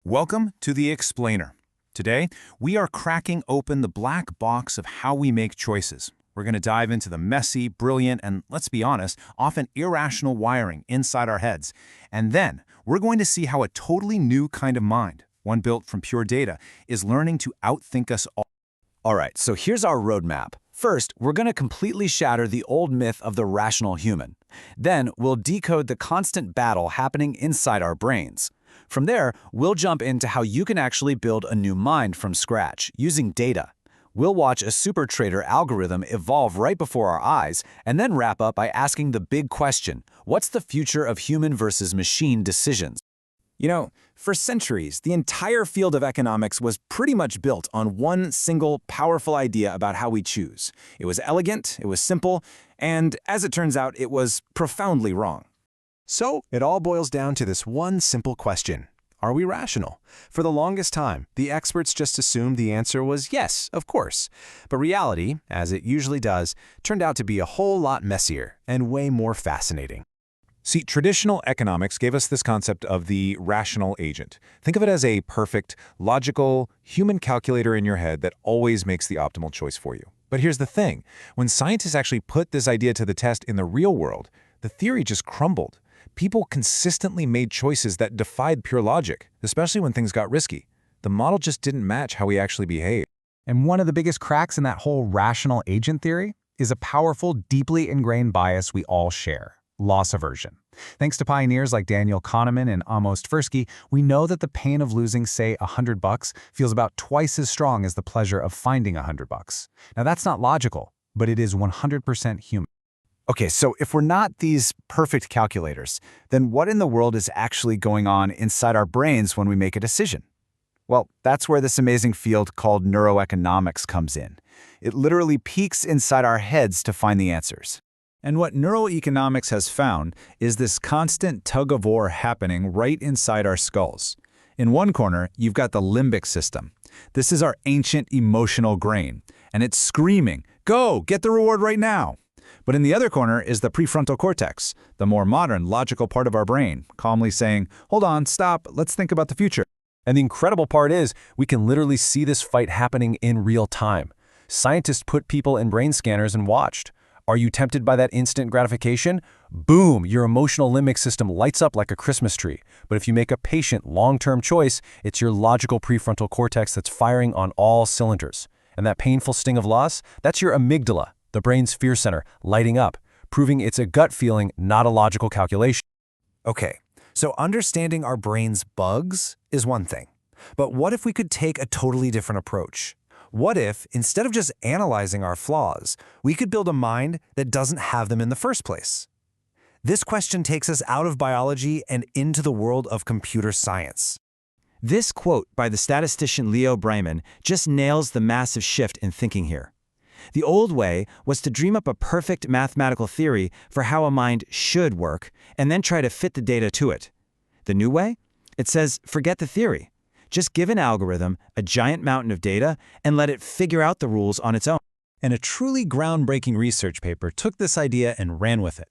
Welcome to The Explainer. Today, we are cracking open the black box of how we make choices. We're going to dive into the messy, brilliant, and let's be honest, often irrational wiring inside our heads. And then, we're going to see how a totally new kind of mind, one built from pure data, is learning to outthink us all. All right, so here's our roadmap. First, we're going to completely shatter the old myth of the rational human. Then, we'll decode the constant battle happening inside our brains. From there, we'll jump into how you can actually build a new mind from scratch, using data. We'll watch a super trader algorithm evolve right before our eyes, and then wrap up by asking the big question: what's the future of human versus machine decisions? You know, for centuries, the entire field of economics was pretty much built on one single, powerful idea about how we choose. It was elegant, it was simple, and as it turns out, it was profoundly wrong. So, it all boils down to this one simple question. Are we rational? For the longest time, the experts just assumed the answer was yes, of course. But reality, as it usually does, turned out to be a whole lot messier and way more fascinating. See, traditional economics gave us this concept of the rational agent. Think of it as a perfect, logical, human calculator in your head that always makes the optimal choice for you. But here's the thing. When scientists actually put this idea to the test in the real world, the theory just crumbled. People consistently made choices that defied pure logic, especially when things got risky. The model just didn't match how we actually behaved. And one of the biggest cracks in that whole rational agent theory is a powerful, deeply ingrained bias we all share: loss aversion. Thanks to pioneers like Daniel Kahneman and Amos Tversky, we know that the pain of losing, say, $100 feels about twice as strong as the pleasure of finding $100. Now, that's not logical, but it is 100% human. Okay, so if we're not these perfect calculators, then what in the world is actually going on inside our brains when we make a decision? Well, that's where this amazing field called neuroeconomics comes in. It literally peeks inside our heads to find the answers. And what neuroeconomics has found is this constant tug-of-war happening right inside our skulls. In one corner, you've got the limbic system. This is our ancient emotional brain, and it's screaming, "Go, get the reward right now!" But in the other corner is the prefrontal cortex, the more modern, logical part of our brain, calmly saying, "Hold on, stop, let's think about the future." And the incredible part is, we can literally see this fight happening in real time. Scientists put people in brain scanners and watched. Are you tempted by that instant gratification? Boom, your emotional limbic system lights up like a Christmas tree. But if you make a patient, long-term choice, it's your logical prefrontal cortex that's firing on all cylinders. And that painful sting of loss, that's your amygdala, the brain's fear center, lighting up, proving it's a gut feeling, not a logical calculation. Okay, so understanding our brain's bugs is one thing. But what if we could take a totally different approach? What if, instead of just analyzing our flaws, we could build a mind that doesn't have them in the first place? This question takes us out of biology and into the world of computer science. This quote by the statistician Leo Breiman just nails the massive shift in thinking here. The old way was to dream up a perfect mathematical theory for how a mind should work and then try to fit the data to it. The new way? It says, forget the theory. Just give an algorithm a giant mountain of data and let it figure out the rules on its own. And a truly groundbreaking research paper took this idea and ran with it.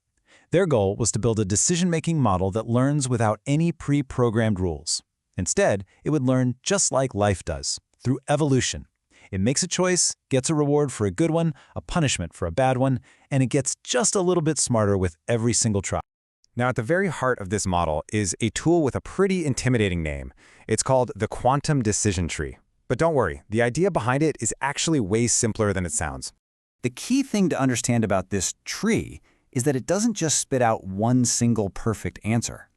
Their goal was to build a decision-making model that learns without any pre-programmed rules. Instead, it would learn just like life does, through evolution. It makes a choice, gets a reward for a good one, a punishment for a bad one, and it gets just a little bit smarter with every single try. Now, at the very heart of this model is a tool with a pretty intimidating name. It's called the quantum decision tree. But don't worry, the idea behind it is actually way simpler than it sounds. The key thing to understand about this tree is that it doesn't just spit out one single perfect answer.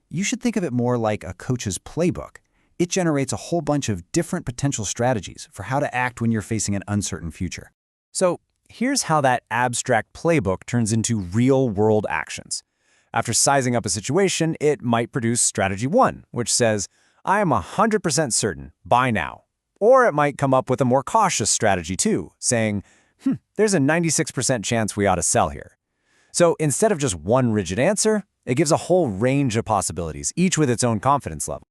You should think of it more like a coach's playbook. It generates a whole bunch of different potential strategies for how to act when you're facing an uncertain future. So here's how that abstract playbook turns into real-world actions. After sizing up a situation, it might produce strategy 1, which says, "I am 100% certain, buy now." Or it might come up with a more cautious strategy 2, saying, there's a 96% chance we ought to sell here. So instead of just one rigid answer, it gives a whole range of possibilities, each with its own confidence level.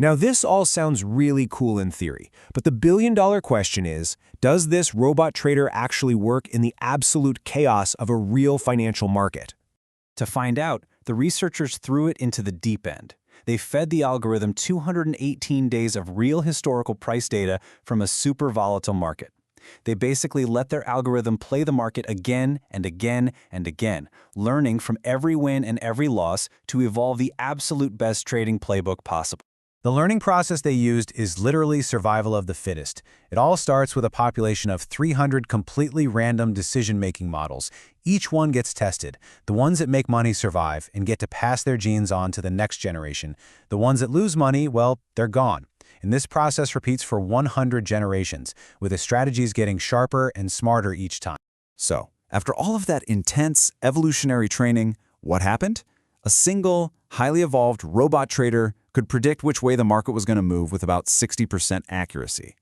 Now, this all sounds really cool in theory, but the billion-dollar question is, does this robot trader actually work in the absolute chaos of a real financial market? To find out, the researchers threw it into the deep end. They fed the algorithm 218 days of real historical price data from a super volatile market. They basically let their algorithm play the market again and again and again, learning from every win and every loss to evolve the absolute best trading playbook possible. The learning process they used is literally survival of the fittest. It all starts with a population of 300 completely random decision-making models. Each one gets tested. The ones that make money survive and get to pass their genes on to the next generation. The ones that lose money, well, they're gone. And this process repeats for 100 generations, with the strategies getting sharper and smarter each time. So, after all of that intense evolutionary training, what happened? A single, highly evolved robot trader could predict which way the market was going to move with about 60% accuracy.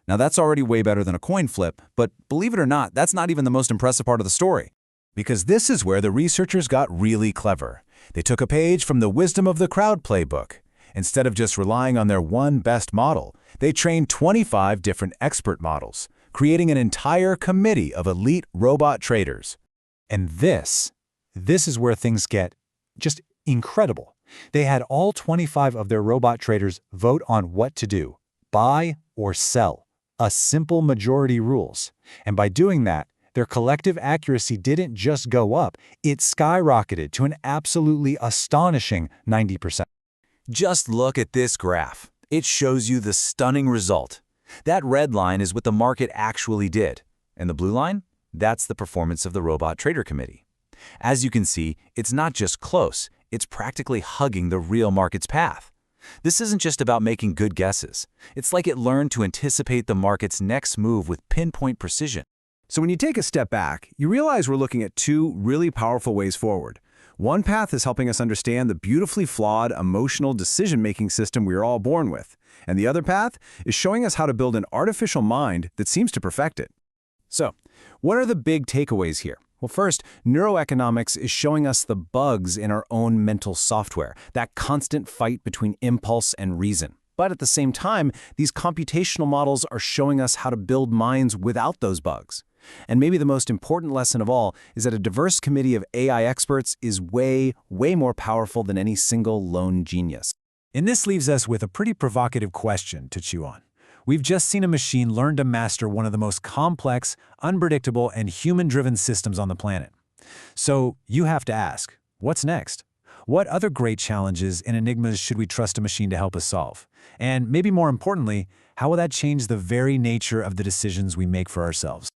Now that's already way better than a coin flip, but believe it or not, that's not even the most impressive part of the story. Because this is where the researchers got really clever. They took a page from the wisdom of the crowd playbook. Instead of just relying on their one best model, they trained 25 different expert models, creating an entire committee of elite robot traders. And this is where things get just incredible. They had all 25 of their robot traders vote on what to do, buy or sell, a simple majority rules. And by doing that, their collective accuracy didn't just go up, it skyrocketed to an absolutely astonishing 90%. Just look at this graph. It shows you the stunning result. That red line is what the market actually did. And the blue line? That's the performance of the Robot Trader Committee. As you can see, it's not just close, it's practically hugging the real market's path. This isn't just about making good guesses. It's like it learned to anticipate the market's next move with pinpoint precision. So when you take a step back, you realize we're looking at two really powerful ways forward. One path is helping us understand the beautifully flawed emotional decision-making system we are all born with. And the other path is showing us how to build an artificial mind that seems to perfect it. So, what are the big takeaways here? Well, first, neuroeconomics is showing us the bugs in our own mental software, that constant fight between impulse and reason. But at the same time, these computational models are showing us how to build minds without those bugs. And maybe the most important lesson of all is that a diverse committee of AI experts is way more powerful than any single lone genius. And this leaves us with a pretty provocative question to chew on. We've just seen a machine learn to master one of the most complex, unpredictable, and human-driven systems on the planet. So you have to ask, what's next? What other great challenges and enigmas should we trust a machine to help us solve? And maybe more importantly, how will that change the very nature of the decisions we make for ourselves?